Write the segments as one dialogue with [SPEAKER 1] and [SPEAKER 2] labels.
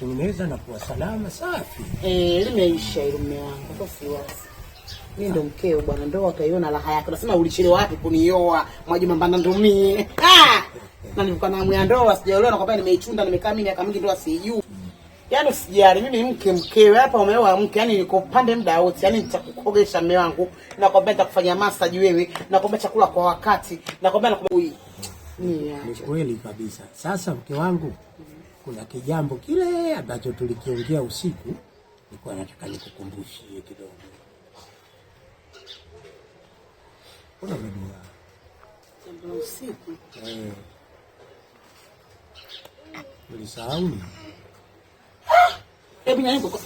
[SPEAKER 1] kutengeneza na kuwa salama safi.
[SPEAKER 2] Limeisha ile mume wangu. Kwa siwasi. Mimi ndo mkeo bwana, ndo akaiona raha yake. Unasema ulichelewa wapi kunioa? Mwajuma mbanda ndo mimi. Na nilikuwa na hamu ya ndoa, sijaolewa na kwamba nimeichunda, nimekaa mimi miaka mingi ndoa sijui. Yaani usijali, mimi ni mkewe hapa, umeoa mke, yani niko pande muda wote. Yaani nitakukogesha mume wangu, nakwambia nitakufanyia massage wewe, nakwambia chakula kwa wakati, nakwambia
[SPEAKER 1] ni kweli kabisa. Sasa mke wangu, kuna kijambo kile ambacho tulikiongea usiku, nilikuwa nataka nikukumbushie kidogo. Kuna mjua.
[SPEAKER 2] Jambo usiku.
[SPEAKER 1] Ulisahau ni?
[SPEAKER 2] Hebu nyanyuka kwa.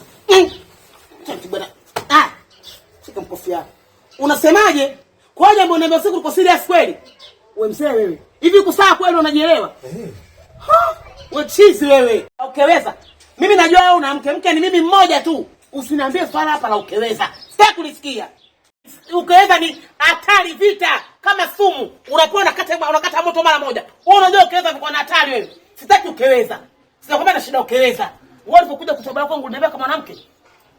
[SPEAKER 2] Chanti bwana. Shika mkofi yako. Unasemaje? Kwa jambo unaambia usiku uko serious kweli? Wewe mzee wewe. Hivi uko sawa kweli unajielewa? Wewe chizi wewe. Ukeweza. Mimi najua wewe una mke ni mimi mmoja tu. Usiniambie swala hapa la ukeweza. Sitaki kulisikia. Ukeweza ni hatari vita kama sumu. Unapoa unakata moto mara moja. Wewe unajua ukeweza kwa na hatari wewe. Sitaki ukeweza. Sinakwambia na shida ukeweza. Wewe ulipokuja kutoboa kwangu unaniambia kama mwanamke.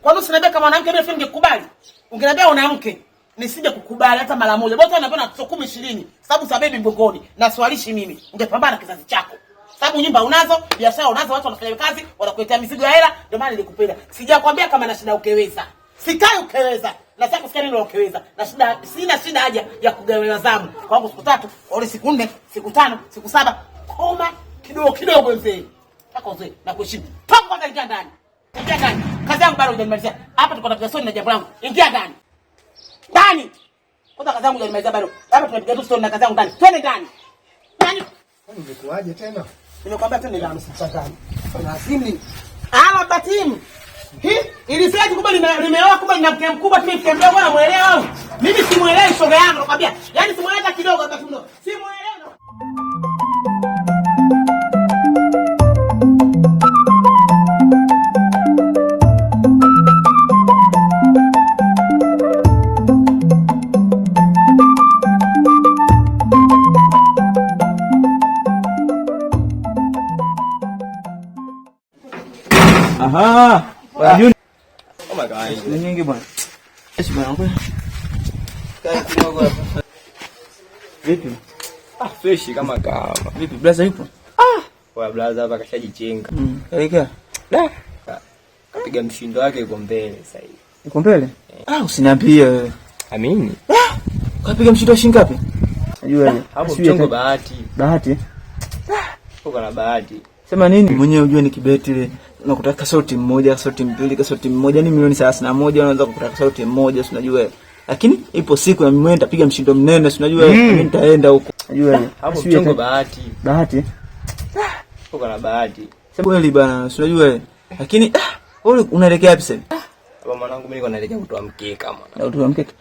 [SPEAKER 2] Kwa nini usiniambia kama mwanamke mimi ningekubali? Ungeniambia una mke. Nisije kukubali hata mara moja. Bora unaniambia na 10 20 sababu sababu mgongoni na swalishi mimi. Ungepambana kizazi chako. Sababu nyumba unazo, biashara unazo, watu wanafanya kazi, wanakuletea mizigo ya hela, ndio maana nilikupenda. Sijakwambia kama na shida ukeweza. Sikai ukeweza. Nataka kusikia nini ukeweza. Na shida sina shida haja ya kugawiwa zamu. Kwangu siku 3, au siku 4, siku 5, siku 7. Koma kidogo mzee. Tako mzee na kuheshimu. Toka kwanza ingia ndani. Ingia ndani. Kazi yangu bado hujamalizia. Hapa tuko na story na jambo langu. Ingia ndani. Ndani. Kwanza kazi yangu hujamalizia bado. Hapa tunapiga story na kazi yangu ndani. Twende ndani. Ndani.
[SPEAKER 1] Kwani umekuaje tena?
[SPEAKER 2] Nimekwambia twende ndani msichanganye. Kuna asili. Batimu. Ili sasa kumbe nimeoa kumbe nina mke mkubwa tu mke mdogo na muelewa au? Mimi simuelewi shoga yangu nakwambia. Yaani simuelewi hata kidogo basi mdogo. Simuelewi.
[SPEAKER 3] Oh my God.
[SPEAKER 4] Ni nyingi bwana.
[SPEAKER 3] Yes bwana. Kai kidogo hapa.
[SPEAKER 4] Vipi?
[SPEAKER 3] Fresh kama kama.
[SPEAKER 4] Vipi blaza yupo?
[SPEAKER 3] Kwa blaza hapa kashajichenga.
[SPEAKER 4] Kaika.
[SPEAKER 3] Kapiga mshindo wake yuko mbele sasa hivi.
[SPEAKER 4] Yuko mbele? Usiniambie wewe.
[SPEAKER 3] Amini.
[SPEAKER 4] Kapiga mshindo wa shilingi ngapi? Najua ile.
[SPEAKER 3] Hapo mchongo bahati.
[SPEAKER 4] Bahati?
[SPEAKER 3] Uko na bahati.
[SPEAKER 4] Sema nini? Mwenyewe unajua ni kibeti ile. Unakutaka sauti mmoja, sauti mbili, sauti mmoja ni milioni 31 unaweza kukutaka sauti mmoja, si unajua. Lakini ipo siku na mimi nitapiga mshindo mnene, si unajua. Mimi nitaenda huko. Najua ile.
[SPEAKER 3] Hapo mchongo bahati.
[SPEAKER 4] Bahati?
[SPEAKER 3] Uko na bahati.
[SPEAKER 4] Sema kweli bana, si unajua. Lakini wewe unaelekea wapi sasa?
[SPEAKER 3] Baba mwanangu mimi niko naelekea kutoa mkeka mwana.
[SPEAKER 4] Na kutoa mkeka.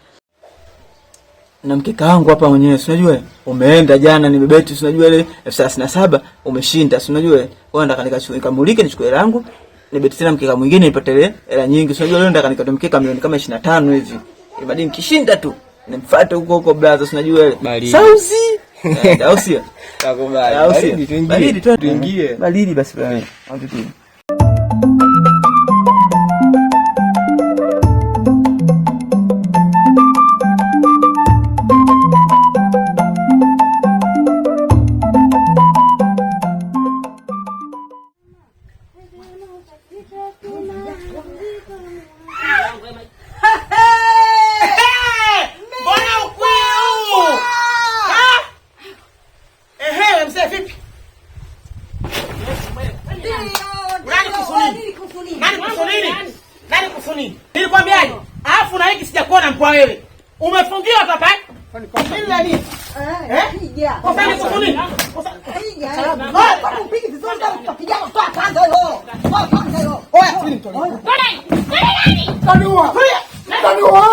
[SPEAKER 4] Na mkeka wangu hapa mwenyewe, si unajua? Umeenda jana nimebeti, si unajua ile 37 umeshinda, si unajua? Wewe nataka nikamulike nichukue hela yangu, nibeti tena mkeka mwingine nipate hela nyingi. Si unajua leo nataka nikatoe mkeka milioni kama 25 hivi. Ibadi nikishinda tu nimfuate huko brother, si unajua ile. Sauzi. Au sio?
[SPEAKER 3] Takubali.
[SPEAKER 4] Baridi tuingie. Baridi basi bwana. Au tu.
[SPEAKER 2] Nani kusuni? Nilikwambiaje? Alafu na hiki sijakuona mpoa wewe. Umefungiwa hapa? Nini nani?
[SPEAKER 5] Hija.
[SPEAKER 2] Kwa nini kusuni?
[SPEAKER 5] Hija. Kwa mpigi vizuri ndio tutapiga kwa kwanza hiyo. Kwa kwanza hiyo.
[SPEAKER 2] Oya, sisi mtoni.
[SPEAKER 5] Nani?
[SPEAKER 2] Kaniua. Kaniua.